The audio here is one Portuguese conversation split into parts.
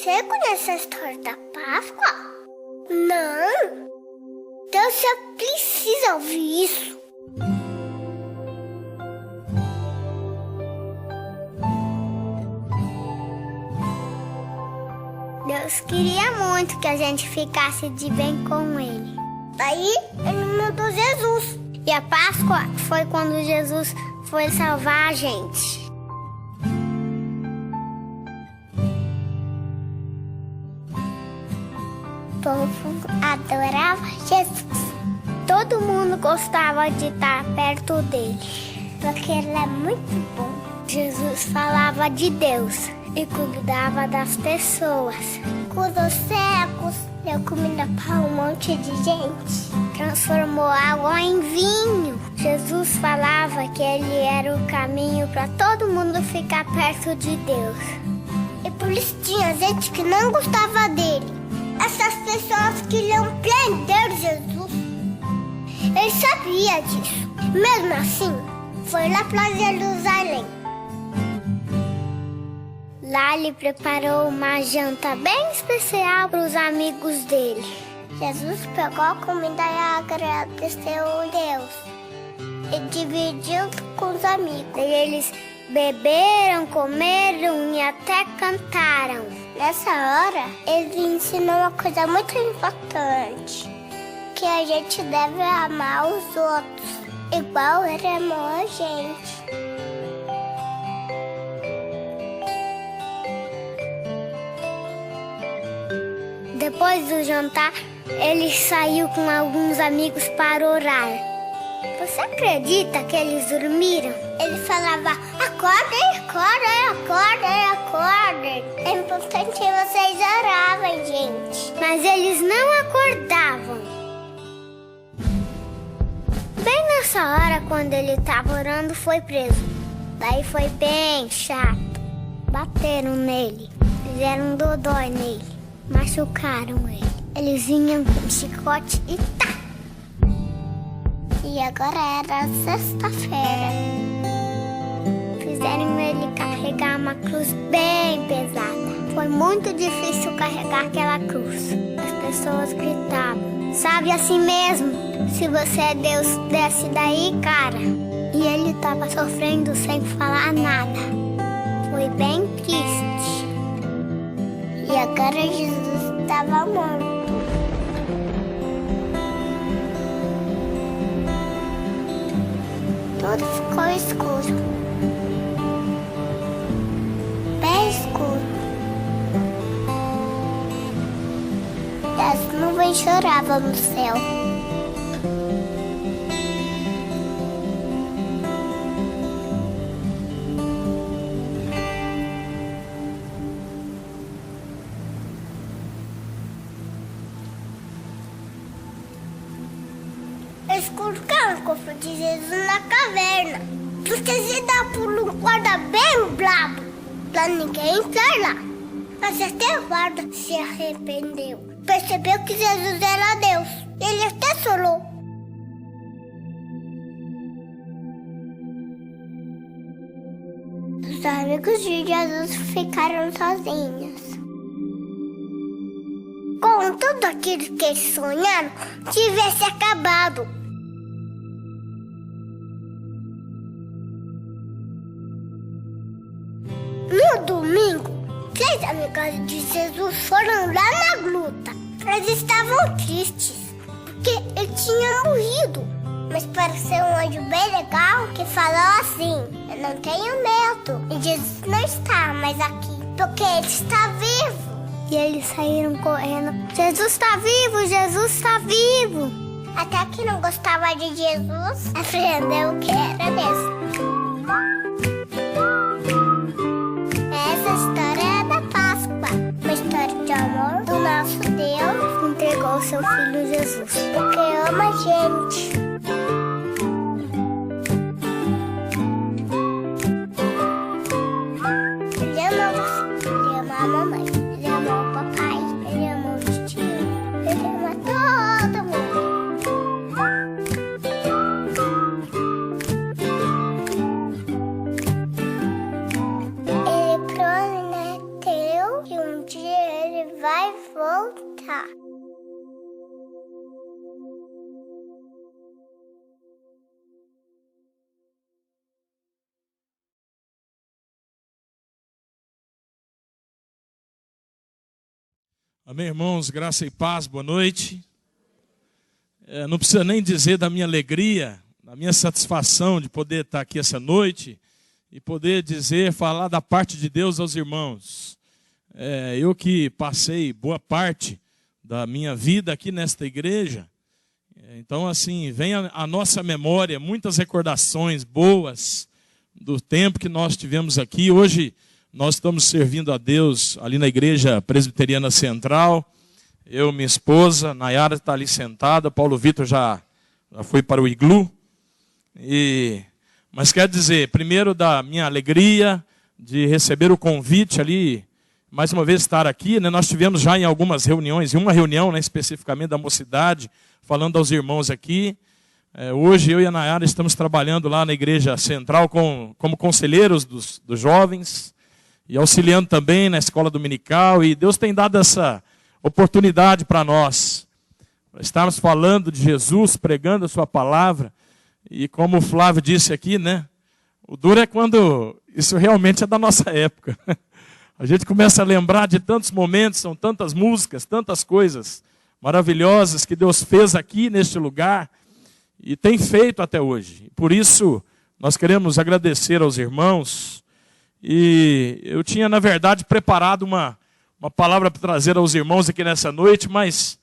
Você conhece a história da Páscoa? Não. Então você precisa ouvir isso. Deus queria muito que a gente ficasse de bem com Ele. Daí Ele mandou Jesus. E a Páscoa foi quando Jesus foi salvar a gente. O povo adorava Jesus. Todo mundo gostava de estar perto dele, porque ele é muito bom. Jesus falava de Deus e cuidava das pessoas. Curou cegos, deu comida para um monte de gente. Transformou água em vinho. Jesus falava que ele era o caminho para todo mundo ficar perto de Deus. E por isso tinha gente que não gostava dele. Essas pessoas queriam prender Jesus. Ele sabia disso. Mesmo assim, foi lá para Jerusalém. Lá ele preparou uma janta bem especial para os amigos dele. Jesus pegou a comida e agradeceu a Deus. E dividiu com os amigos. E eles beberam, comeram e até cantaram. Nessa hora, ele ensinou uma coisa muito importante. Que a gente deve amar os outros, igual ele amou a gente. Depois do jantar, ele saiu com alguns amigos para orar. Você acredita que eles dormiram? Ele falava, acordem, acordem, acordem, acordem. É importante que vocês orarem, gente. Mas eles não acordavam. Bem nessa hora, quando ele estava orando, foi preso. Daí foi bem chato. Bateram nele, fizeram um dodói nele, machucaram ele. Eles vinham com chicote e tá! E agora era sexta-feira. Fizeram ele carregar uma cruz bem pesada. Foi muito difícil carregar aquela cruz. As pessoas gritavam, sabe assim mesmo? Se você é Deus, desce daí, cara. E ele estava sofrendo sem falar nada. Foi bem triste. E agora Jesus estava morto. Tudo ficou escuro. Bem escuro. E as nuvens choravam no céu. Eles colocaram o corpo de Jesus na caverna, porque se dá por um guarda bem brabo, pra ninguém entrar lá. Mas até o guarda se arrependeu, percebeu que Jesus era Deus, ele até chorou. Os amigos de Jesus ficaram sozinhos. Com tudo aquilo que eles sonharam, tivesse acabado. No domingo, 3 amigas de Jesus foram lá na gruta. Eles estavam tristes, porque ele tinha morrido. Mas pareceu um anjo bem legal que falou assim, eu não tenho medo. E Jesus não está mais aqui, porque ele está vivo. E eles saíram correndo, Jesus está vivo, Jesus está vivo. Até que não gostava de Jesus, aprendeu que era mesmo. Essa história é da Páscoa, uma história de amor do nosso Deus que entregou seu Filho Jesus, porque ama a gente. Ele ama você, ele ama a mamãe, ele ama o papai, ele ama os tios, ele ama todo mundo. Amém, irmãos, graça e paz, boa noite. Não precisa nem dizer da minha alegria, da minha satisfação de poder estar aqui essa noite e poder falar da parte de Deus aos irmãos. Eu que passei boa parte da minha vida aqui nesta igreja, então assim, vem à nossa memória muitas recordações boas do tempo que nós tivemos aqui. Hoje nós estamos servindo a Deus ali na Igreja Presbiteriana Central. Eu, minha esposa, Nayara está ali sentada, Paulo Vitor já foi para o iglu. Mas quero dizer, primeiro da minha alegria de receber o convite ali, mais uma vez estar aqui, né? Nós tivemos já em algumas reuniões, em uma reunião, né, especificamente da mocidade, falando aos irmãos aqui. Hoje eu e a Nayara estamos trabalhando lá na Igreja Central como conselheiros dos jovens, e auxiliando também na escola dominical, e Deus tem dado essa oportunidade para nós. Estarmos falando de Jesus, pregando a sua palavra, e como o Flávio disse aqui, né? O duro é quando isso realmente é da nossa época. A gente começa a lembrar de tantos momentos, são tantas músicas, tantas coisas maravilhosas que Deus fez aqui neste lugar, e tem feito até hoje. Por isso, nós queremos agradecer aos irmãos. E eu tinha, na verdade, preparado uma palavra para trazer aos irmãos aqui nessa noite, mas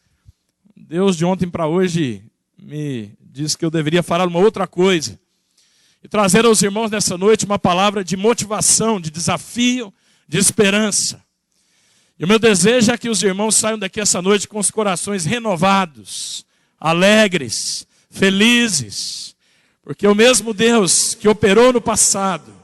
Deus de ontem para hoje me disse que eu deveria falar uma outra coisa. E trazer aos irmãos nessa noite uma palavra de motivação, de desafio, de esperança. E o meu desejo é que os irmãos saiam daqui essa noite com os corações renovados, alegres, felizes. Porque o mesmo Deus que operou no passado,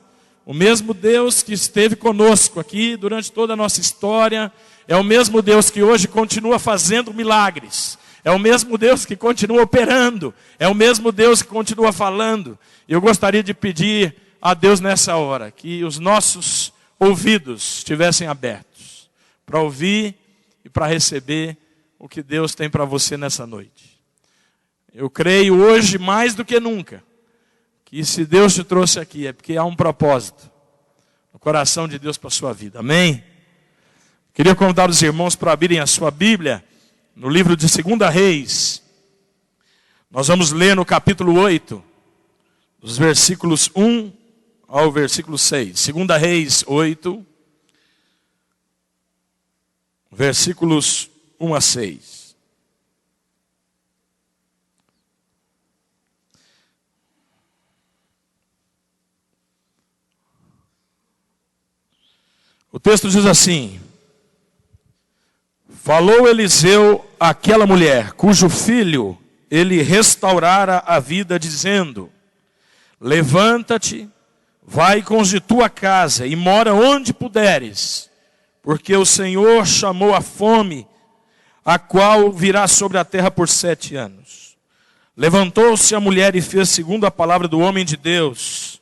o mesmo Deus que esteve conosco aqui durante toda a nossa história, é o mesmo Deus que hoje continua fazendo milagres, é o mesmo Deus que continua operando, é o mesmo Deus que continua falando. Eu gostaria de pedir a Deus nessa hora que os nossos ouvidos estivessem abertos para ouvir e para receber o que Deus tem para você nessa noite. Eu creio hoje mais do que nunca que se Deus te trouxe aqui é porque há um propósito no coração de Deus para a sua vida. Amém? Queria convidar os irmãos para abrirem a sua Bíblia no livro de 2 Reis. Nós vamos ler no capítulo 8, dos versículos 1 ao versículo 6. 2 Reis 8, versículos 1 a 6. O texto diz assim: falou Eliseu àquela mulher, cujo filho ele restaurara a vida, dizendo: levanta-te, vai com os de tua casa e mora onde puderes, porque o Senhor chamou a fome, a qual virá sobre a terra por 7 anos. Levantou-se a mulher e fez segundo a palavra do homem de Deus,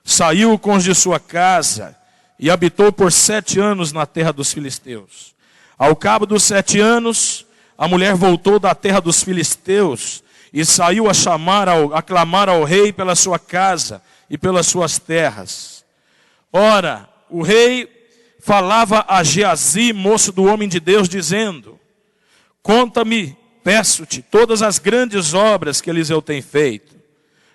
saiu com os de sua casa e habitou por 7 anos na terra dos filisteus. Ao cabo dos 7 anos, a mulher voltou da terra dos filisteus e saiu a clamar ao rei pela sua casa e pelas suas terras. Ora, o rei falava a Geazi, moço do homem de Deus, dizendo: conta-me, peço-te, todas as grandes obras que Eliseu tem feito.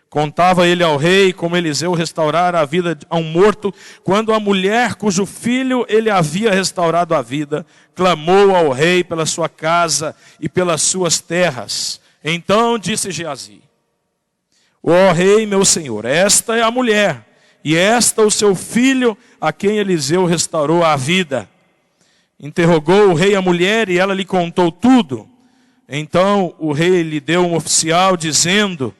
Contava ele ao rei como Eliseu restaurara a vida a um morto, quando a mulher cujo filho ele havia restaurado a vida, clamou ao rei pela sua casa e pelas suas terras. Então disse Geazi: ó rei meu senhor, esta é a mulher, e esta o seu filho, a quem Eliseu restaurou a vida. Interrogou o rei a mulher, e ela lhe contou tudo. Então o rei lhe deu um oficial, dizendo: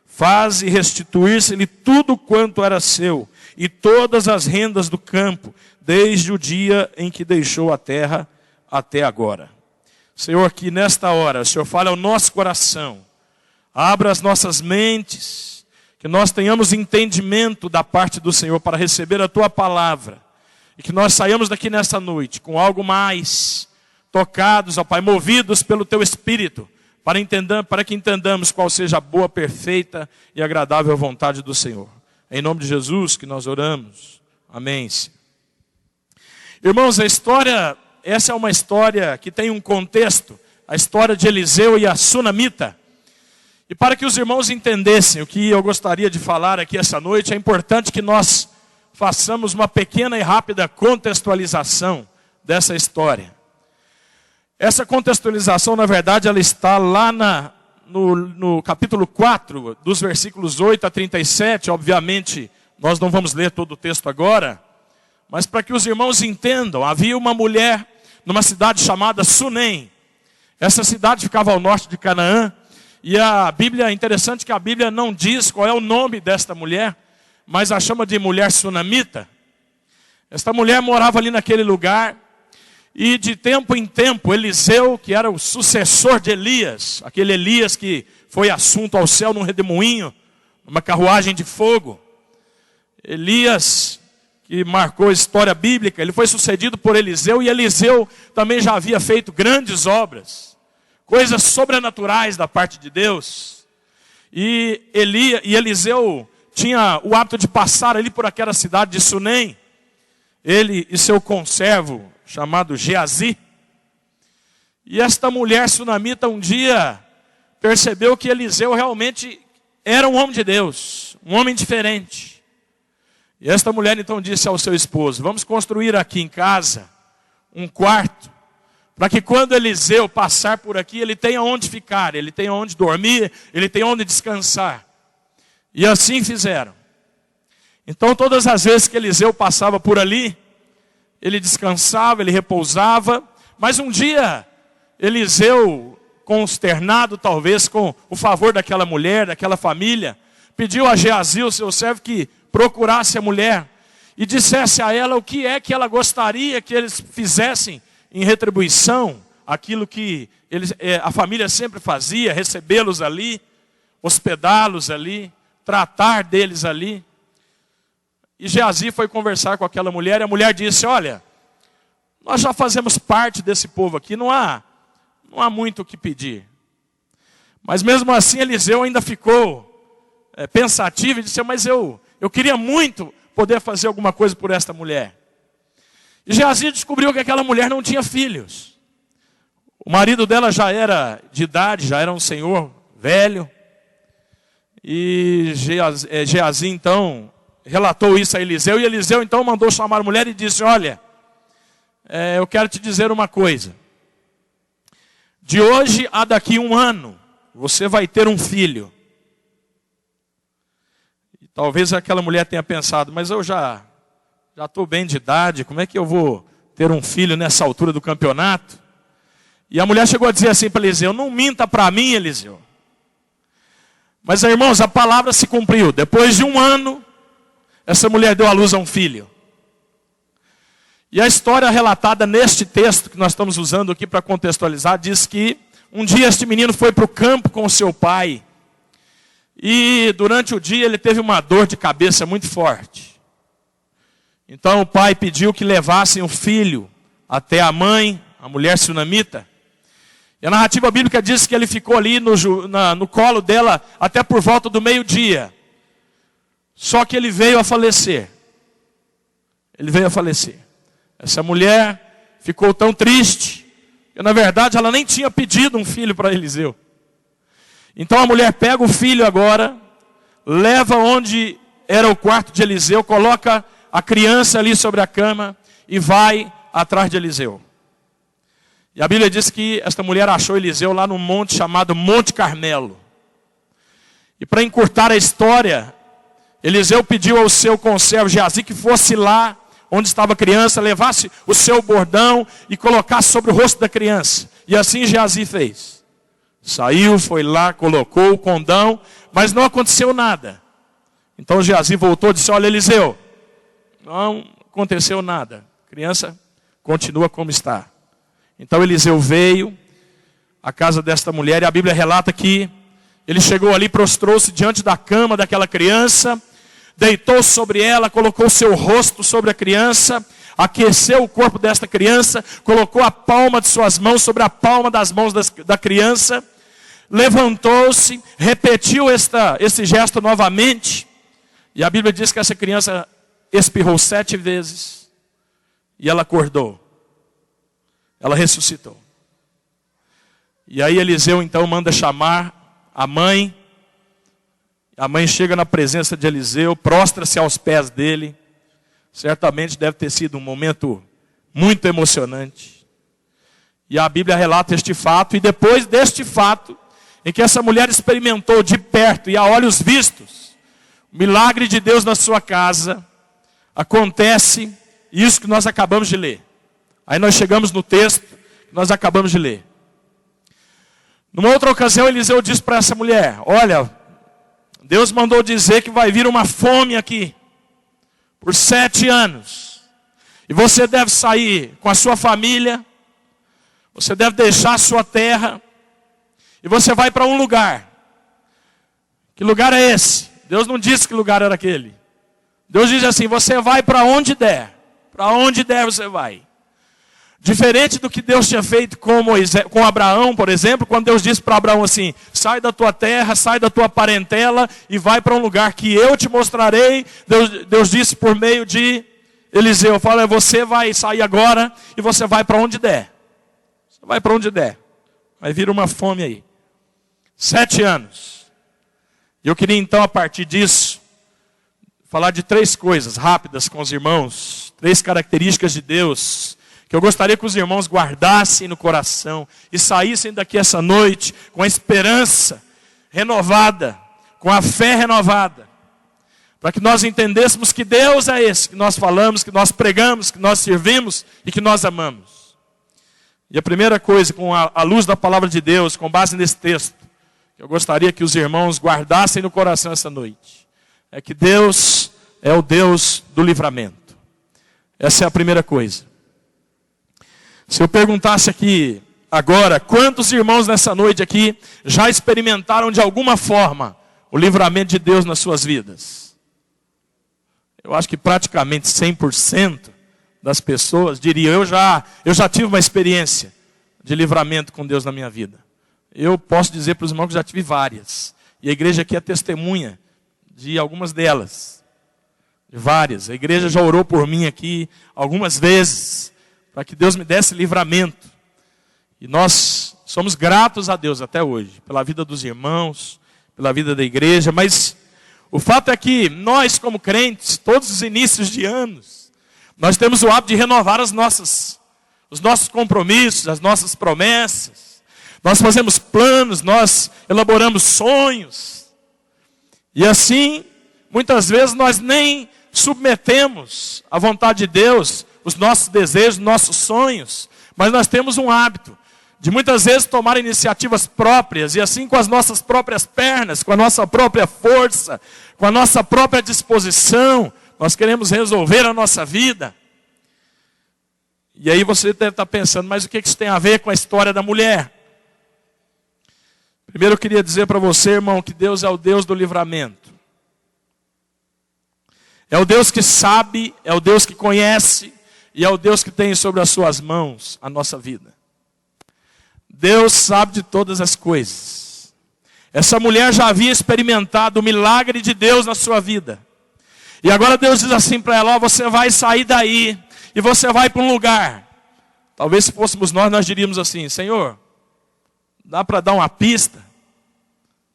faze restituir-se-lhe tudo quanto era seu, e todas as rendas do campo, desde o dia em que deixou a terra até agora. Senhor, que nesta hora o Senhor fale ao nosso coração, abra as nossas mentes, que nós tenhamos entendimento da parte do Senhor para receber a Tua palavra, e que nós saiamos daqui nesta noite com algo mais, tocados, ó Pai, movidos pelo Teu Espírito, para que entendamos qual seja a boa, perfeita e agradável vontade do Senhor. Em nome de Jesus que nós oramos. Amém. Irmãos, a história essa é uma história que tem um contexto, a história de Eliseu e a sunamita. E para que os irmãos entendessem o que eu gostaria de falar aqui essa noite, é importante que nós façamos uma pequena e rápida contextualização dessa história. Essa contextualização, na verdade, ela está lá no capítulo 4, dos versículos 8 a 37. Obviamente, nós não vamos ler todo o texto agora, mas para que os irmãos entendam, havia uma mulher numa cidade chamada Sunem. Essa cidade ficava ao norte de Canaã, e a Bíblia, é interessante que a Bíblia não diz qual é o nome desta mulher, mas a chama de mulher sunamita. Esta mulher morava ali naquele lugar, e de tempo em tempo, Eliseu, que era o sucessor de Elias, aquele Elias que foi assunto ao céu num redemoinho, numa carruagem de fogo. Elias, que marcou a história bíblica, ele foi sucedido por Eliseu, e Eliseu também já havia feito grandes obras, coisas sobrenaturais da parte de Deus. E Eliseu tinha o hábito de passar ali por aquela cidade de Sunem, ele e seu conservo, chamado Geazi. E esta mulher sunamita um dia percebeu que Eliseu realmente era um homem de Deus, um homem diferente. E esta mulher então disse ao seu esposo: vamos construir aqui em casa um quarto, para que quando Eliseu passar por aqui, ele tenha onde ficar, ele tenha onde dormir, ele tenha onde descansar. E assim fizeram. Então todas as vezes que Eliseu passava por ali, ele descansava, ele repousava. Mas um dia, Eliseu, consternado talvez com o favor daquela mulher, daquela família, pediu a Geazi, o seu servo, que procurasse a mulher e dissesse a ela o que é que ela gostaria que eles fizessem em retribuição, aquilo que a família sempre fazia, recebê-los ali, hospedá-los ali, tratar deles ali. E Geazi foi conversar com aquela mulher, e a mulher disse: olha, nós já fazemos parte desse povo aqui, não há muito o que pedir. Mas mesmo assim Eliseu ainda ficou pensativo e disse: mas eu queria muito poder fazer alguma coisa por esta mulher. E Geazi descobriu que aquela mulher não tinha filhos. O marido dela já era de idade, já era um senhor velho. E Geazi então relatou isso a Eliseu, e Eliseu então mandou chamar a mulher e disse: olha, eu quero te dizer uma coisa. De hoje a daqui 1 ano, você vai ter um filho. E talvez aquela mulher tenha pensado: mas eu já estou bem de idade, como é que eu vou ter um filho nessa altura do campeonato? E a mulher chegou a dizer assim para Eliseu: não minta para mim, Eliseu. Mas, irmãos, a palavra se cumpriu. Depois de 1 ano, essa mulher deu à luz a um filho. E a história relatada neste texto que nós estamos usando aqui para contextualizar, diz que um dia este menino foi para o campo com o seu pai. E durante o dia ele teve uma dor de cabeça muito forte. Então o pai pediu que levassem o filho até a mãe, a mulher sunamita. E a narrativa bíblica diz que ele ficou ali no colo dela até por volta do meio-dia. Só que ele veio a falecer. Ele veio a falecer. Essa mulher ficou tão triste, que na verdade ela nem tinha pedido um filho para Eliseu. Então a mulher pega o filho agora, leva onde era o quarto de Eliseu, coloca a criança ali sobre a cama e vai atrás de Eliseu. E a Bíblia diz que esta mulher achou Eliseu lá num monte chamado Monte Carmelo. E para encurtar a história, Eliseu pediu ao seu conservo Geazi que fosse lá onde estava a criança, levasse o seu bordão e colocasse sobre o rosto da criança. E assim Geazi fez. Saiu, foi lá, colocou o condão, mas não aconteceu nada. Então Geazi voltou e disse: olha, Eliseu, não aconteceu nada. A criança continua como está. Então Eliseu veio à casa desta mulher, e a Bíblia relata que ele chegou ali, prostrou-se diante da cama daquela criança, deitou sobre ela, colocou seu rosto sobre a criança, aqueceu o corpo desta criança, colocou a palma de suas mãos sobre a palma das mãos da criança, levantou-se, repetiu esse gesto novamente, e a Bíblia diz que essa criança espirrou 7 vezes, e ela acordou. ela ressuscitou. E aí Eliseu então manda chamar a mãe. A mãe chega na presença de Eliseu, prostra-se aos pés dele. Certamente deve ter sido um momento muito emocionante. E a Bíblia relata este fato. E depois deste fato, em que essa mulher experimentou de perto e a olhos vistos o milagre de Deus na sua casa, acontece isso que nós acabamos de ler. Aí nós chegamos no texto que nós acabamos de ler. Numa outra ocasião, Eliseu diz para essa mulher: olha, Deus mandou dizer que vai vir uma fome aqui por 7 anos. E você deve sair com a sua família, você deve deixar a sua terra, e você vai para um lugar. Que lugar é esse? Deus não disse que lugar era aquele. Deus diz assim: você vai para onde der. Para onde der você vai. Diferente do que Deus tinha feito com Abraão, por exemplo, quando Deus disse para Abraão assim: sai da tua terra, sai da tua parentela e vai para um lugar que eu te mostrarei. Deus disse por meio de Eliseu: fala, você vai sair agora e você vai para onde der. Você vai para onde der. Vai vir uma fome aí. 7 anos. E eu queria então, a partir disso, falar de 3 coisas rápidas com os irmãos. 3 características de Deus que eu gostaria que os irmãos guardassem no coração e saíssem daqui essa noite com a esperança renovada, com a fé renovada, para que nós entendêssemos que Deus é esse que nós falamos, que nós pregamos, que nós servimos e que nós amamos. E a primeira coisa, com a luz da palavra de Deus, com base nesse texto, que eu gostaria que os irmãos guardassem no coração essa noite, é que Deus é o Deus do livramento. Essa é a primeira coisa. Se eu perguntasse aqui agora, quantos irmãos nessa noite aqui já experimentaram de alguma forma o livramento de Deus nas suas vidas? Eu acho que praticamente 100% das pessoas diriam: eu já tive uma experiência de livramento com Deus na minha vida. Eu posso dizer para os irmãos que já tive várias. E a igreja aqui é testemunha de algumas delas. De várias. A igreja já orou por mim aqui algumas vezes, para que Deus me desse livramento. E nós somos gratos a Deus até hoje, pela vida dos irmãos, pela vida da igreja. Mas o fato é que nós, como crentes, todos os inícios de anos, nós temos o hábito de renovar os nossos compromissos, as nossas promessas. Nós fazemos planos, nós elaboramos sonhos. E assim, muitas vezes nós nem submetemos à vontade de Deus os nossos desejos, nossos sonhos, mas nós temos um hábito de muitas vezes tomar iniciativas próprias, e assim com as nossas próprias pernas, com a nossa própria força, com a nossa própria disposição, nós queremos resolver a nossa vida. E aí você deve estar pensando: mas o que isso tem a ver com a história da mulher? Primeiro eu queria dizer para você, irmão, que Deus é o Deus do livramento. É o Deus que sabe, é o Deus que conhece, e é o Deus que tem sobre as suas mãos a nossa vida. Deus sabe de todas as coisas. Essa mulher já havia experimentado o milagre de Deus na sua vida. E agora Deus diz assim para ela: ó, você vai sair daí e você vai para um lugar. Talvez se fôssemos nós diríamos assim: Senhor, dá para dar uma pista?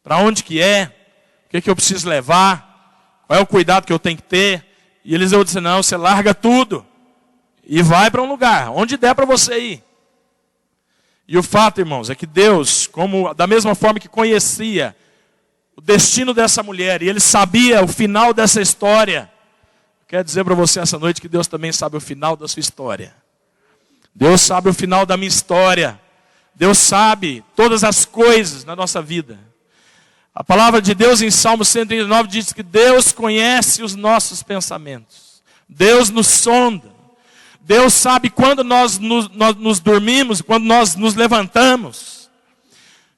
Para onde que é? O que eu preciso levar? Qual é o cuidado que eu tenho que ter? E Eliseu disse: não, você larga tudo e vai para um lugar, onde der para você ir. E o fato, irmãos, é que Deus, da mesma forma que conhecia o destino dessa mulher, e Ele sabia o final dessa história, quero dizer para você essa noite que Deus também sabe o final da sua história. Deus sabe o final da minha história. Deus sabe todas as coisas na nossa vida. A palavra de Deus em Salmo 139 diz que Deus conhece os nossos pensamentos. Deus nos sonda. Deus sabe quando nós nos dormimos, quando nós nos levantamos.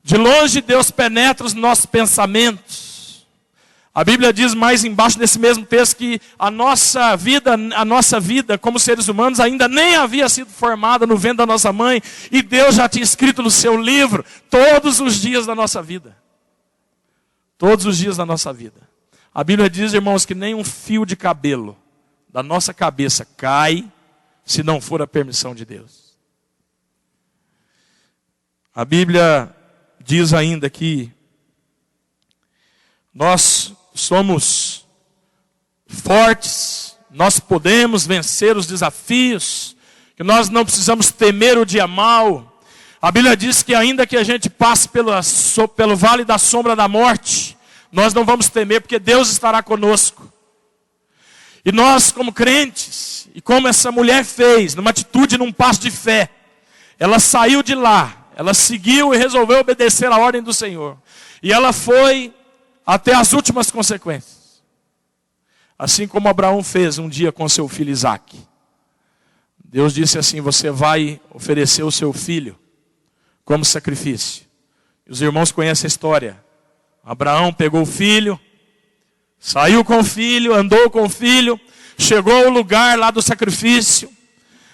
De longe Deus penetra os nossos pensamentos. A Bíblia diz mais embaixo desse mesmo texto que a nossa vida como seres humanos ainda nem havia sido formada no ventre da nossa mãe. E Deus já tinha escrito no seu livro todos os dias da nossa vida. Todos os dias da nossa vida. A Bíblia diz, irmãos, que nem um fio de cabelo da nossa cabeça cai se não for a permissão de Deus. A Bíblia diz ainda que nós somos fortes, nós podemos vencer os desafios, que nós não precisamos temer o dia mau. A Bíblia diz que ainda que a gente passe pelo vale da sombra da morte, nós não vamos temer, porque Deus estará conosco. E nós, como crentes, e como essa mulher fez, numa atitude, num passo de fé, ela saiu de lá, ela seguiu e resolveu obedecer a ordem do Senhor. E ela foi até as últimas consequências. Assim como Abraão fez um dia com seu filho Isaque. Deus disse assim: você vai oferecer o seu filho como sacrifício. E os irmãos conhecem a história. Abraão pegou o filho, saiu com o filho, andou com o filho, chegou ao lugar lá do sacrifício.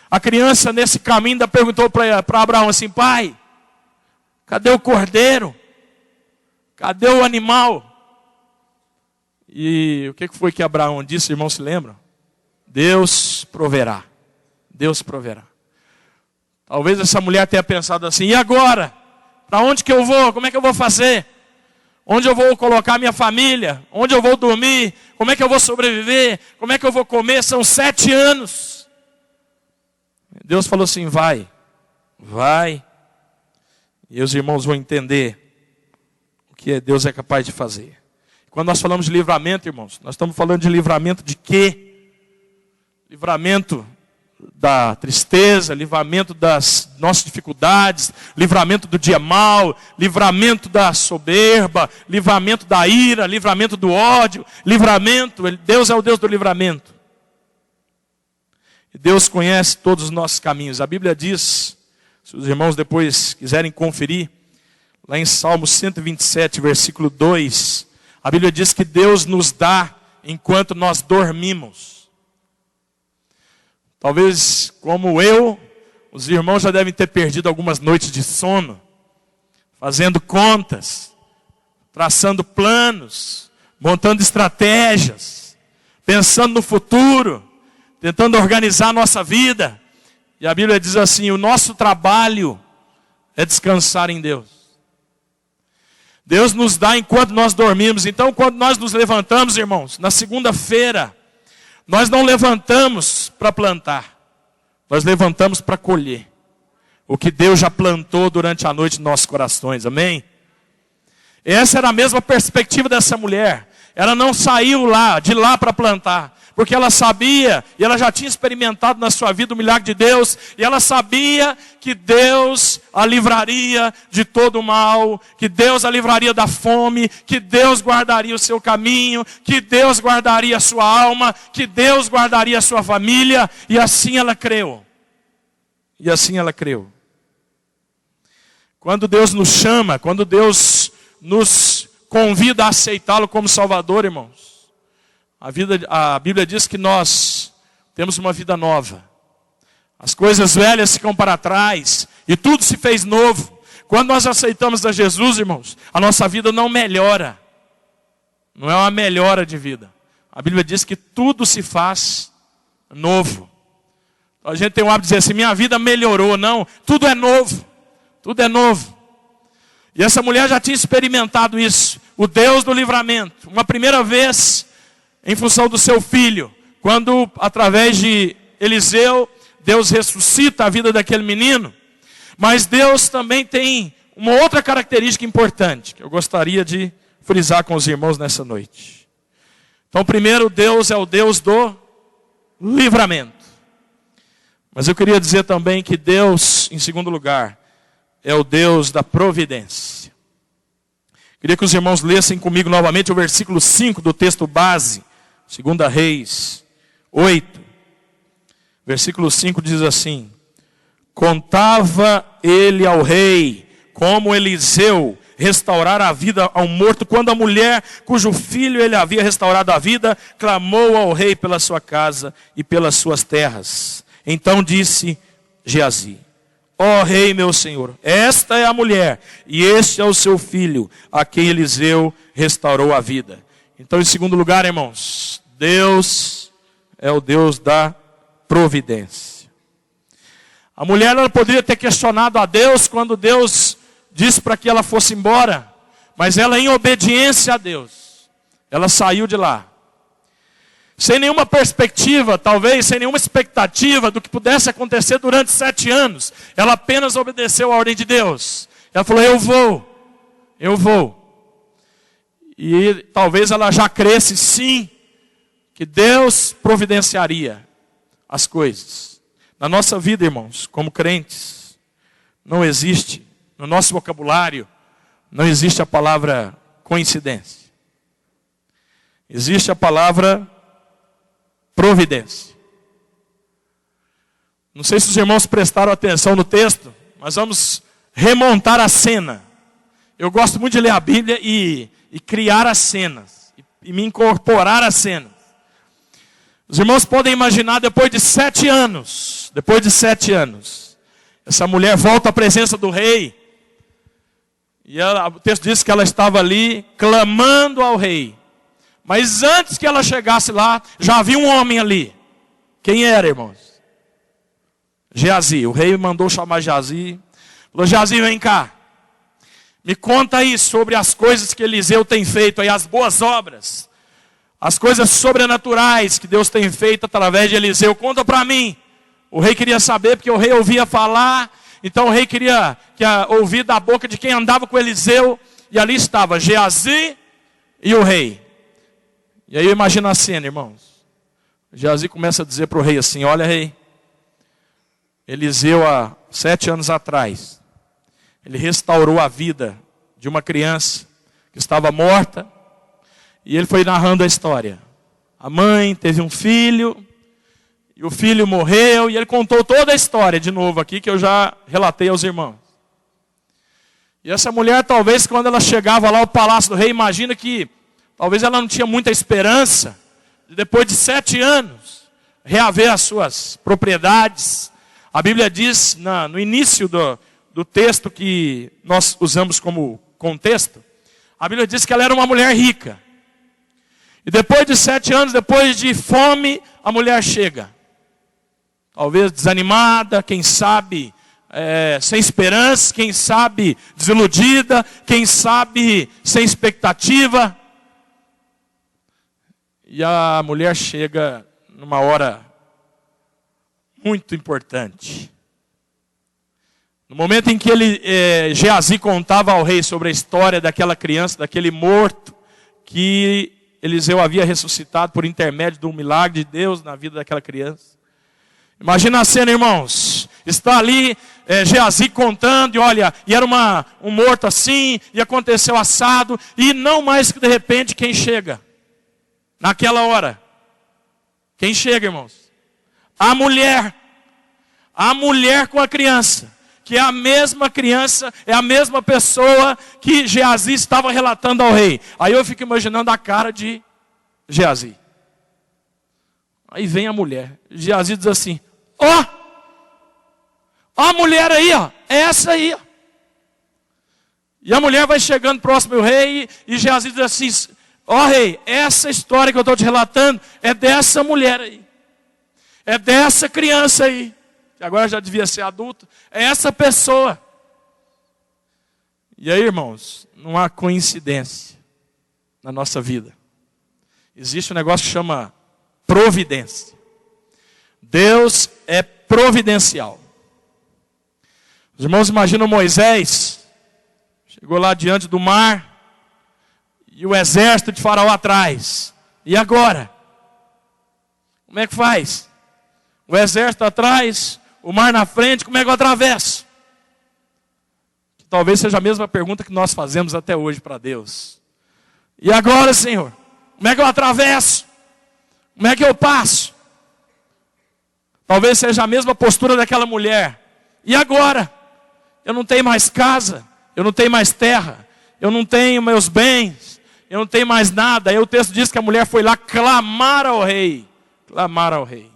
A criança nesse caminho ainda perguntou para Abraão assim: pai, cadê o cordeiro? Cadê o animal? E o que foi que Abraão disse, irmão, se lembram? Deus proverá. Deus proverá. Talvez essa mulher tenha pensado assim: e agora? Para onde que eu vou? Como é que eu vou fazer? Onde eu vou colocar minha família? Onde eu vou dormir? Como é que eu vou sobreviver? Como é que eu vou comer? São 7 anos. Deus falou assim: vai. E os irmãos vão entender o que Deus é capaz de fazer. Quando nós falamos de livramento, irmãos, nós estamos falando de livramento de quê? Livramento da tristeza, livramento das nossas dificuldades, livramento do dia mau, livramento da soberba, livramento da ira, livramento do ódio, livramento. Deus é o Deus do livramento. E Deus conhece todos os nossos caminhos. A Bíblia diz, se os irmãos depois quiserem conferir, lá em Salmo 127, versículo 2, a Bíblia diz que Deus nos dá enquanto nós dormimos. Talvez, como eu, os irmãos já devem ter perdido algumas noites de sono, fazendo contas, traçando planos, montando estratégias, pensando no futuro, tentando organizar a nossa vida. E a Bíblia diz assim: o nosso trabalho é descansar em Deus. Deus nos dá enquanto nós dormimos. Então, quando nós nos levantamos, irmãos, na segunda-feira, nós não levantamos para plantar, nós levantamos para colher o que Deus já plantou durante a noite em nossos corações, amém? Essa era a mesma perspectiva dessa mulher. Ela não saiu de lá para plantar, porque ela sabia, e ela já tinha experimentado na sua vida o milagre de Deus, e ela sabia que Deus a livraria de todo o mal, que Deus a livraria da fome, que Deus guardaria o seu caminho, que Deus guardaria a sua alma, que Deus guardaria a sua família, e assim ela creu. E assim ela creu. Quando Deus nos chama, quando Deus nos convida a aceitá-lo como Salvador, irmãos, a Bíblia diz que nós temos uma vida nova. As coisas velhas ficam para trás e tudo se fez novo. Quando nós aceitamos a Jesus, irmãos, a nossa vida não melhora. Não é uma melhora de vida. A Bíblia diz que tudo se faz novo. A gente tem o hábito de dizer assim: minha vida melhorou. Não, tudo é novo. Tudo é novo. E essa mulher já tinha experimentado isso. O Deus do livramento. Uma primeira vez, em função do seu filho, quando através de Eliseu, Deus ressuscita a vida daquele menino. Mas Deus também tem uma outra característica importante, que eu gostaria de frisar com os irmãos nessa noite. Então, primeiro, Deus é o Deus do livramento. Mas eu queria dizer também que Deus, em segundo lugar, é o Deus da providência. Queria que os irmãos lessem comigo novamente o versículo 5 do texto base, 2 Reis 8. Versículo 5 diz assim: contava ele ao rei como Eliseu restaurara a vida ao morto, quando a mulher cujo filho ele havia restaurado a vida, clamou ao rei pela sua casa e pelas suas terras. Então disse Geazi: ó rei meu senhor, esta é a mulher, e este é o seu filho, a quem Eliseu restaurou a vida. Então, em segundo lugar, irmãos, Deus é o Deus da providência. A mulher ela poderia ter questionado a Deus quando Deus disse para que ela fosse embora, mas ela, em obediência a Deus, ela saiu de lá. Sem nenhuma perspectiva, talvez, sem nenhuma expectativa do que pudesse acontecer durante 7 anos. Ela apenas obedeceu a ordem de Deus. Ela falou, eu vou. E talvez ela já cresce, sim, que Deus providenciaria as coisas. Na nossa vida, irmãos, como crentes, não existe, no nosso vocabulário, não existe a palavra coincidência. Existe a palavra providência. Não sei se os irmãos prestaram atenção no texto, mas vamos remontar a cena. Eu gosto muito de ler a Bíblia e criar as cenas, e me incorporar às cenas. Os irmãos podem imaginar, depois de 7 anos, essa mulher volta à presença do rei, e o texto diz que ela estava ali, clamando ao rei. Mas antes que ela chegasse lá, já havia um homem ali. Quem era, irmãos? Geazi. O rei mandou chamar Geazi. Falou, Geazi, vem cá. Me conta aí sobre as coisas que Eliseu tem feito aí, as boas obras. As coisas sobrenaturais que Deus tem feito através de Eliseu. Conta para mim. O rei queria saber, porque o rei ouvia falar. Então o rei queria ouvir da boca de quem andava com Eliseu. E ali estava Geazi e o rei. E aí imagina a cena, irmãos. Geazi começa a dizer para o rei assim, olha rei, Eliseu há 7 anos atrás, ele restaurou a vida de uma criança que estava morta, e ele foi narrando a história. A mãe teve um filho, e o filho morreu, e ele contou toda a história de novo aqui, que eu já relatei aos irmãos. E essa mulher, talvez, quando ela chegava lá ao palácio do rei, imagina que talvez ela não tinha muita esperança de, depois de 7 anos, reaver as suas propriedades. A Bíblia diz, no início do texto que nós usamos como contexto, a Bíblia diz que ela era uma mulher rica. E depois de 7 anos, depois de fome, a mulher chega. Talvez desanimada, quem sabe sem esperança, quem sabe desiludida, quem sabe sem expectativa. E a mulher chega numa hora muito importante. No momento em que Geazi contava ao rei sobre a história daquela criança, daquele morto, que Eliseu havia ressuscitado por intermédio do milagre de Deus na vida daquela criança. Imagina a cena, irmãos. Está ali Geazi contando, e olha, e era um morto assim, e aconteceu assado, e não mais que de repente quem chega? Naquela hora. Quem chega, irmãos? A mulher com a criança. Que é a mesma criança, é a mesma pessoa que Geazi estava relatando ao rei. Aí eu fico imaginando a cara de Geazi. Aí vem a mulher. Geazi diz assim, ó a mulher aí, ó, é essa aí, ó. E a mulher vai chegando próximo ao rei, e Geazi diz assim, ó rei, essa história que eu estou te relatando é dessa mulher aí. É dessa criança aí. Que agora já devia ser adulta. É essa pessoa. E aí, irmãos, não há coincidência na nossa vida. Existe um negócio que chama providência. Deus é providencial. Os irmãos imaginam Moisés. Chegou lá diante do mar. E o exército de Faraó atrás. E agora? Como é que faz? O exército atrás, o mar na frente, como é que eu atravesso? Talvez seja a mesma pergunta que nós fazemos até hoje para Deus. E agora, Senhor? Como é que eu atravesso? Como é que eu passo? Talvez seja a mesma postura daquela mulher. E agora? Eu não tenho mais casa, eu não tenho mais terra, eu não tenho meus bens, eu não tenho mais nada. Aí o texto diz que a mulher foi lá clamar ao rei. Clamar ao rei.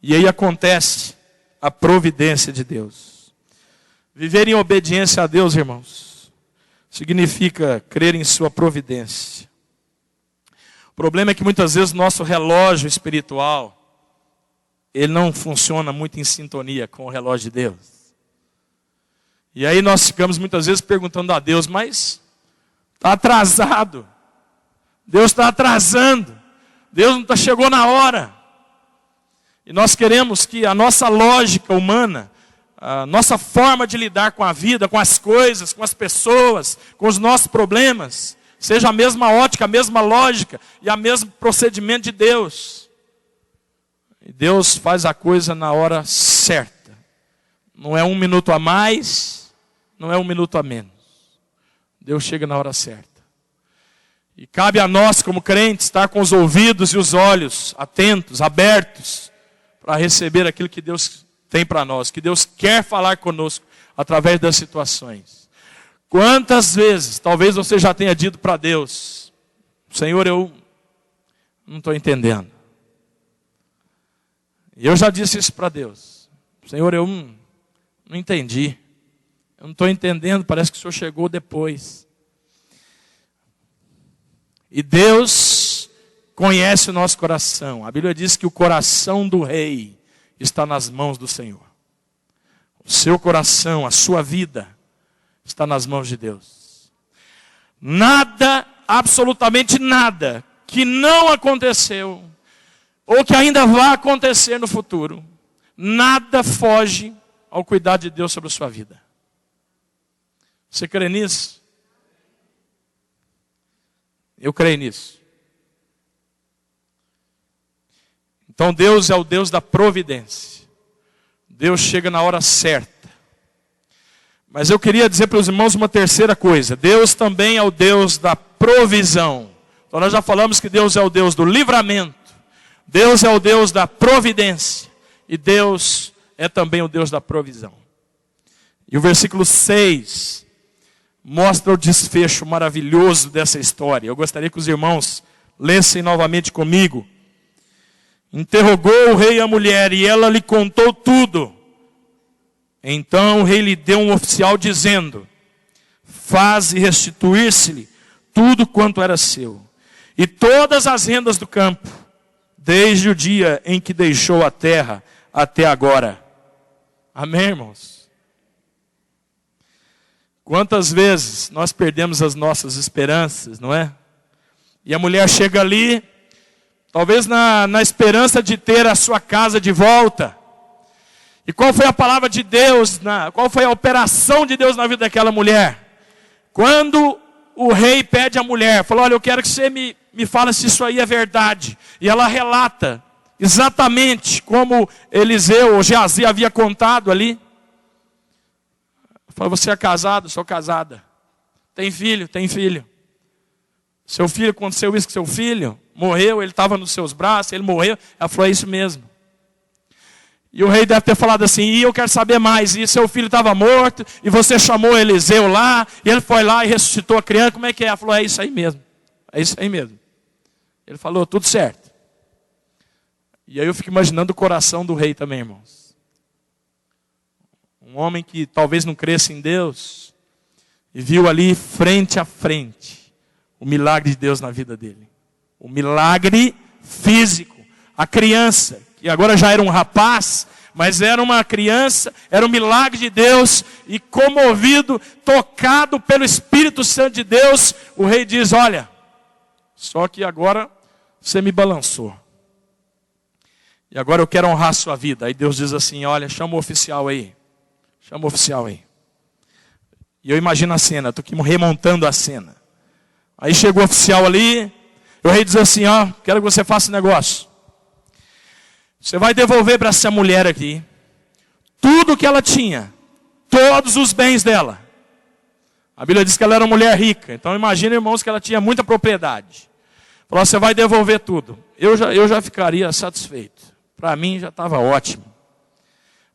E aí acontece a providência de Deus. Viver em obediência a Deus, irmãos, significa crer em sua providência. O problema é que muitas vezes o nosso relógio espiritual, ele não funciona muito em sintonia com o relógio de Deus. E aí nós ficamos muitas vezes perguntando a Deus, mas está atrasado. Deus está atrasando. Deus não chegou na hora. E nós queremos que a nossa lógica humana, a nossa forma de lidar com a vida, com as coisas, com as pessoas, com os nossos problemas, seja a mesma ótica, a mesma lógica e o mesmo procedimento de Deus. E Deus faz a coisa na hora certa. Não é 1 minuto a mais, não é 1 minuto a menos. Deus chega na hora certa. E cabe a nós, como crentes, estar com os ouvidos e os olhos atentos, abertos, para receber aquilo que Deus tem para nós, que Deus quer falar conosco através das situações. Quantas vezes, talvez você já tenha dito para Deus, Senhor, eu não estou entendendo. E eu já disse isso para Deus. Senhor, eu não entendi. Eu não estou entendendo, parece que o Senhor chegou depois. E Deus conhece o nosso coração. A Bíblia diz que o coração do rei está nas mãos do Senhor. O seu coração, a sua vida, está nas mãos de Deus. Nada, absolutamente nada, que não aconteceu, ou que ainda vai acontecer no futuro, nada foge ao cuidado de Deus sobre a sua vida. Você crê nisso? Eu creio nisso. Então Deus é o Deus da providência. Deus chega na hora certa. Mas eu queria dizer para os irmãos uma terceira coisa. Deus também é o Deus da provisão. Então nós já falamos que Deus é o Deus do livramento. Deus é o Deus da providência. E Deus é também o Deus da provisão. E o versículo 6 mostra o desfecho maravilhoso dessa história. Eu gostaria que os irmãos lessem novamente comigo. Interrogou o rei a mulher e ela lhe contou tudo. Então o rei lhe deu um oficial dizendo: faze restituir-se-lhe tudo quanto era seu, e todas as rendas do campo, desde o dia em que deixou a terra até agora. Amém, irmãos? Quantas vezes nós perdemos as nossas esperanças, não é? E a mulher chega ali, talvez na esperança de ter a sua casa de volta. E qual foi a palavra de Deus, qual foi a operação de Deus na vida daquela mulher? Quando o rei pede à mulher, falou: olha, eu quero que você me fale se isso aí é verdade. E ela relata exatamente como Eliseu ou Geazi havia contado ali. Falou: você é casado? Sou casada. Tem filho? Tem filho. Seu filho, aconteceu isso com seu filho? Morreu, ele estava nos seus braços, ele morreu. Ela falou: é isso mesmo. E o rei deve ter falado assim: e eu quero saber mais. E seu filho estava morto, e você chamou Eliseu lá, e ele foi lá e ressuscitou a criança. Como é que é? Ela falou: é isso aí mesmo. É isso aí mesmo. Ele falou: tudo certo. E aí eu fico imaginando o coração do rei também, irmãos. Um homem que talvez não cresça em Deus, e viu ali frente a frente o milagre de Deus na vida dele. O milagre físico. A criança, que agora já era um rapaz, mas era uma criança, era um milagre de Deus, e comovido, tocado pelo Espírito Santo de Deus, o rei diz: olha, só que agora você me balançou. E agora eu quero honrar a sua vida. Aí Deus diz assim: olha, chama o oficial aí. Chama o oficial aí. E eu imagino a cena, estou aqui remontando a cena. Aí chegou o oficial ali, o rei diz assim: ó, quero que você faça um negócio. Você vai devolver para essa mulher aqui tudo que ela tinha, todos os bens dela. A Bíblia diz que ela era uma mulher rica. Então imagina, irmãos, que ela tinha muita propriedade. Falou: você vai devolver tudo. Eu já ficaria satisfeito. Para mim já estava ótimo.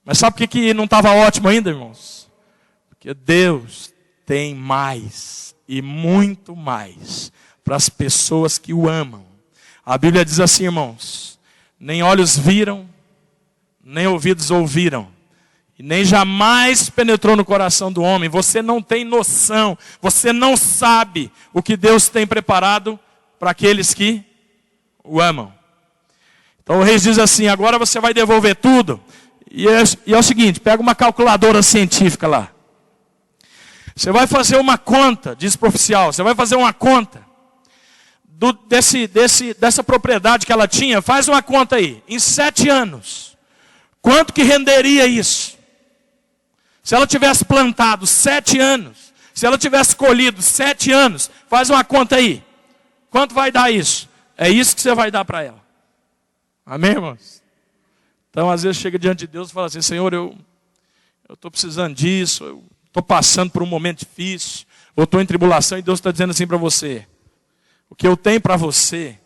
Mas sabe por que não estava ótimo ainda, irmãos? Porque Deus tem mais e muito mais para as pessoas que o amam. A Bíblia diz assim, irmãos: nem olhos viram, nem ouvidos ouviram, e nem jamais penetrou no coração do homem. Você não tem noção, você não sabe o que Deus tem preparado para aqueles que o amam. Então o rei diz assim: agora você vai devolver tudo. E é o seguinte, pega uma calculadora científica lá. Você vai fazer uma conta, diz para o oficial, você vai fazer uma conta dessa propriedade que ela tinha, faz uma conta aí, em 7 anos. Quanto que renderia isso? Se ela tivesse plantado 7 anos, se ela tivesse colhido 7 anos, faz uma conta aí. Quanto vai dar isso? É isso que você vai dar para ela. Amém, irmãos? Então, às vezes, chega diante de Deus e fala assim, Senhor, eu estou precisando disso, eu estou passando por um momento difícil, ou estou em tribulação, e Deus está dizendo assim para você, o que eu tenho para você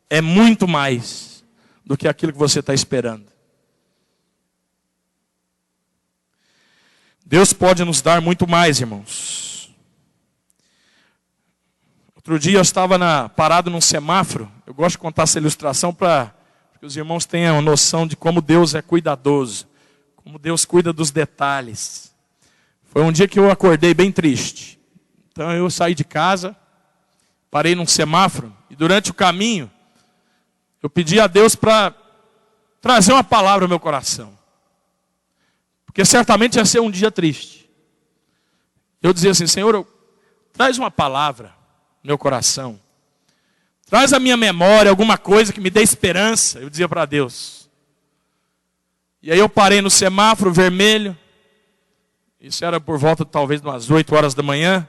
é muito mais do que aquilo que você está esperando. Deus pode nos dar muito mais, irmãos. Outro dia eu estava parado num semáforo, eu gosto de contar essa ilustração para que os irmãos tenham noção de como Deus é cuidadoso, como Deus cuida dos detalhes. Foi um dia que eu acordei bem triste. Então eu saí de casa, parei num semáforo, e durante o caminho, eu pedi a Deus para trazer uma palavra ao meu coração. Porque certamente ia ser um dia triste. Eu dizia assim, Senhor, traz uma palavra no meu coração. Traz à minha memória alguma coisa que me dê esperança. Eu dizia para Deus. E aí eu parei no semáforo vermelho. Isso era por volta talvez de umas 8 horas da manhã.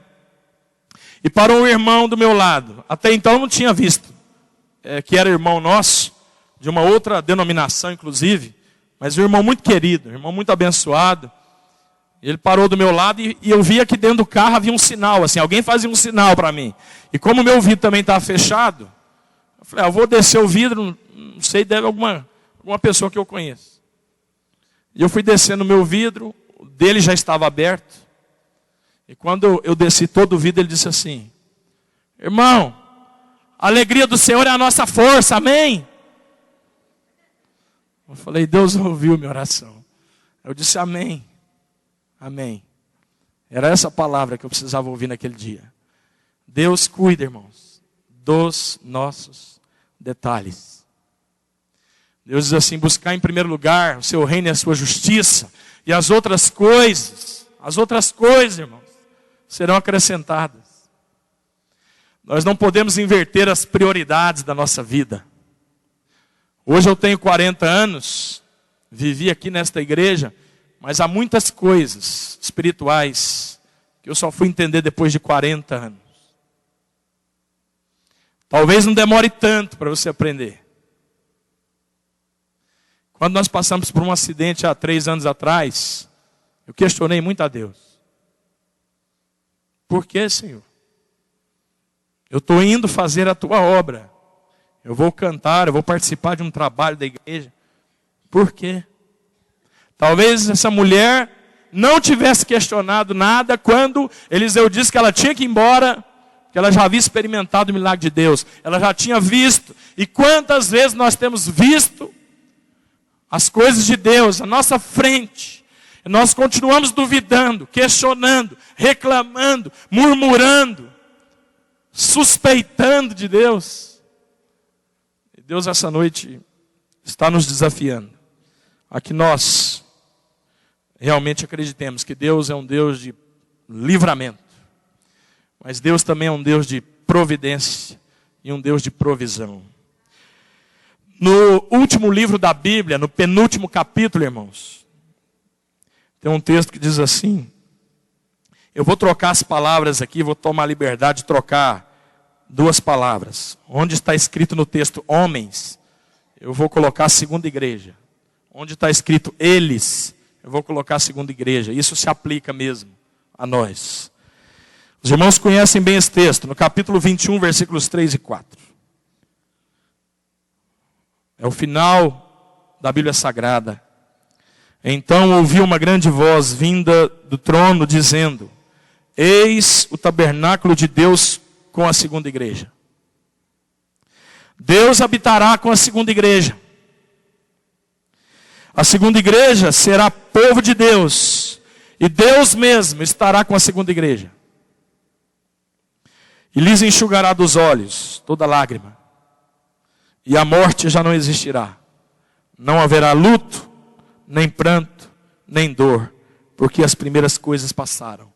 E parou um irmão do meu lado. Até então eu não tinha visto. Que era irmão nosso. De uma outra denominação inclusive. Mas um irmão muito querido. Um irmão muito abençoado. Ele parou do meu lado e eu via que dentro do carro havia um sinal. Assim, alguém fazia um sinal para mim. E como o meu vidro também estava fechado. Eu falei, eu vou descer o vidro. Não sei, deve alguma pessoa que eu conheço. E eu fui descendo o meu vidro. O dele já estava aberto. E quando eu desci todo o vidro, ele disse assim, irmão, a alegria do Senhor é a nossa força, amém? Eu falei, Deus ouviu minha oração. Eu disse, amém, amém. Era essa palavra que eu precisava ouvir naquele dia. Deus cuida, irmãos, dos nossos detalhes. Deus diz assim, buscar em primeiro lugar o seu reino e a sua justiça, e as outras coisas, irmãos, serão acrescentadas. Nós não podemos inverter as prioridades da nossa vida. Hoje eu tenho 40 anos, vivi aqui nesta igreja, mas há muitas coisas espirituais que eu só fui entender depois de 40 anos. Talvez não demore tanto para você aprender. Quando nós passamos por um acidente há 3 anos atrás, eu questionei muito a Deus. Por que, Senhor? Eu estou indo fazer a tua obra. Eu vou cantar, eu vou participar de um trabalho da igreja. Por quê? Talvez essa mulher não tivesse questionado nada quando Eliseu disse que ela tinha que ir embora, que ela já havia experimentado o milagre de Deus. Ela já tinha visto. E quantas vezes nós temos visto as coisas de Deus à nossa frente. E nós continuamos duvidando, questionando, reclamando, murmurando, suspeitando de Deus. E Deus essa noite está nos desafiando a que nós realmente acreditemos que Deus é um Deus de livramento. Mas Deus também é um Deus de providência e um Deus de provisão. No último livro da Bíblia, no penúltimo capítulo, irmãos, tem um texto que diz assim, eu vou trocar as palavras aqui, vou tomar a liberdade de trocar 2 palavras. Onde está escrito no texto homens, eu vou colocar a segunda igreja. Onde está escrito eles, eu vou colocar a segunda igreja. Isso se aplica mesmo a nós. Os irmãos conhecem bem esse texto, no capítulo 21, versículos 3 e 4. É o final da Bíblia Sagrada. Então ouvi uma grande voz vinda do trono dizendo, eis o tabernáculo de Deus com a segunda igreja. Deus habitará com a segunda igreja. A segunda igreja será povo de Deus. E Deus mesmo estará com a segunda igreja. E lhes enxugará dos olhos toda lágrima. E a morte já não existirá. Não haverá luto, nem pranto, nem dor, porque as primeiras coisas passaram.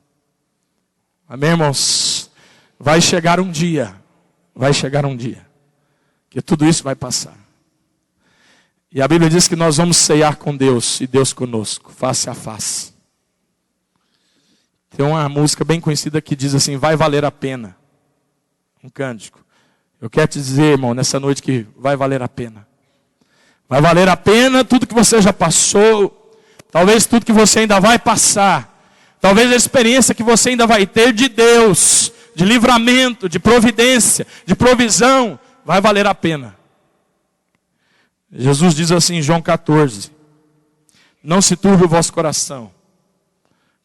Amém, irmãos? Vai chegar um dia que tudo isso vai passar. E a Bíblia diz que nós vamos ceiar com Deus e Deus conosco, face a face. Tem uma música bem conhecida que diz assim: vai valer a pena. Um cântico. Eu quero te dizer, irmão, nessa noite que vai valer a pena. Vai valer a pena tudo que você já passou. Talvez tudo que você ainda vai passar. Talvez a experiência que você ainda vai ter de Deus, de livramento, de providência, de provisão, vai valer a pena. Jesus diz assim em João 14: não se turbe o vosso coração.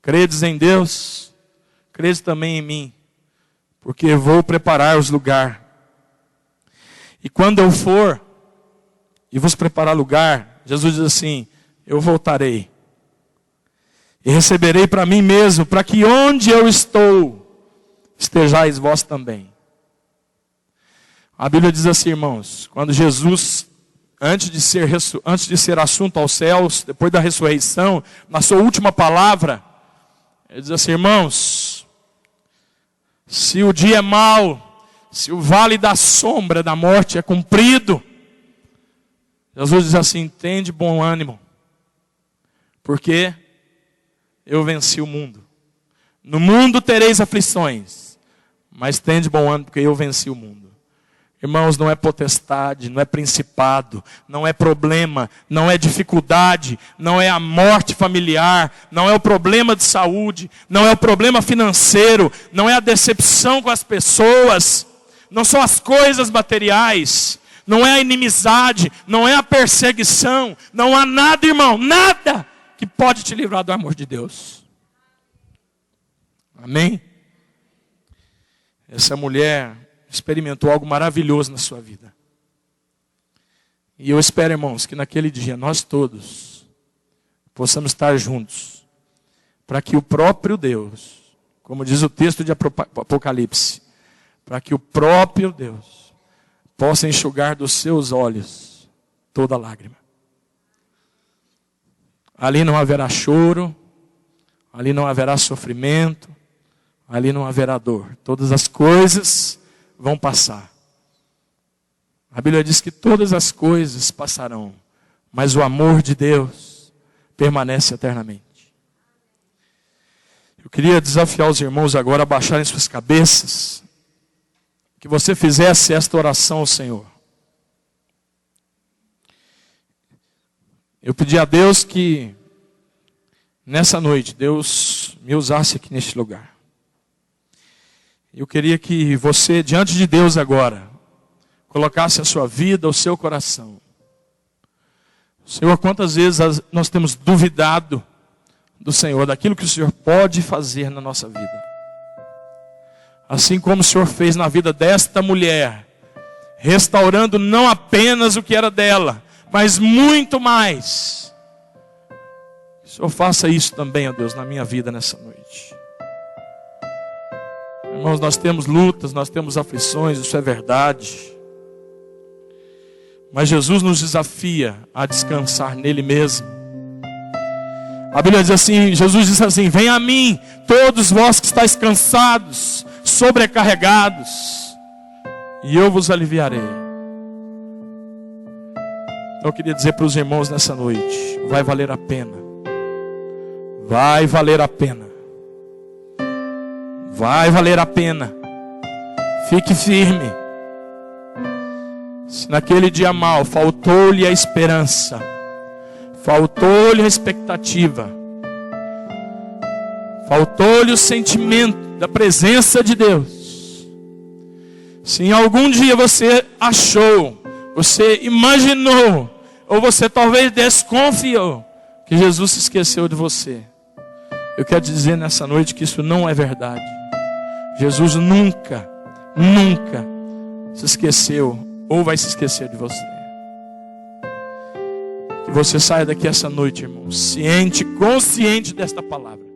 Credes em Deus, credes também em mim, porque vou preparar-vos lugar. E quando eu for e vos preparar lugar, Jesus diz assim: eu voltarei e receberei para mim mesmo, para que onde eu estou, estejais vós também. A Bíblia diz assim, irmãos, quando Jesus, antes de ser assunto aos céus, depois da ressurreição, na sua última palavra, ele diz assim: irmãos, se o dia é mau, se o vale da sombra da morte é comprido, Jesus diz assim: tende bom ânimo, porque eu venci o mundo. No mundo tereis aflições, mas tende bom ânimo, porque eu venci o mundo. Irmãos, não é potestade, não é principado, não é problema, não é dificuldade, não é a morte familiar, não é o problema de saúde, não é o problema financeiro, não é a decepção com as pessoas, não são as coisas materiais, não é a inimizade, não é a perseguição, não há nada, irmão, nada que pode te livrar do amor de Deus. Amém? Essa mulher experimentou algo maravilhoso na sua vida. E eu espero, irmãos, que naquele dia nós todos possamos estar juntos, para que o próprio Deus, como diz o texto de Apocalipse, para que o próprio Deus possa enxugar dos seus olhos toda lágrima. Ali não haverá choro, ali não haverá sofrimento, ali não haverá dor. Todas as coisas vão passar. A Bíblia diz que todas as coisas passarão, mas o amor de Deus permanece eternamente. Eu queria desafiar os irmãos agora a baixarem suas cabeças, que você fizesse esta oração ao Senhor. Eu pedi a Deus que nessa noite Deus me usasse aqui neste lugar. Eu queria que você, diante de Deus agora, colocasse a sua vida, o seu coração. Senhor, quantas vezes nós temos duvidado do Senhor, daquilo que o Senhor pode fazer na nossa vida. Assim como o Senhor fez na vida desta mulher, restaurando não apenas o que era dela, mas muito mais. Que o Senhor faça isso também, ó Deus, na minha vida nessa noite. Irmãos, nós temos lutas, nós temos aflições, isso é verdade. Mas Jesus nos desafia a descansar nele mesmo. A Bíblia diz assim, Jesus diz assim: venha a mim, todos vós que estáis cansados, sobrecarregados, e eu vos aliviarei. Então eu queria dizer para os irmãos nessa noite: vai valer a pena. Vai valer a pena. Vai valer a pena. Fique firme. Se naquele dia mau faltou-lhe a esperança, faltou-lhe a expectativa, faltou-lhe o sentimento da presença de Deus, se em algum dia você achou, você imaginou, ou você talvez desconfiou que Jesus se esqueceu de você, eu quero dizer nessa noite que isso não é verdade. Jesus nunca se esqueceu ou vai se esquecer de você. Que você saia daqui essa noite, irmão, consciente desta palavra.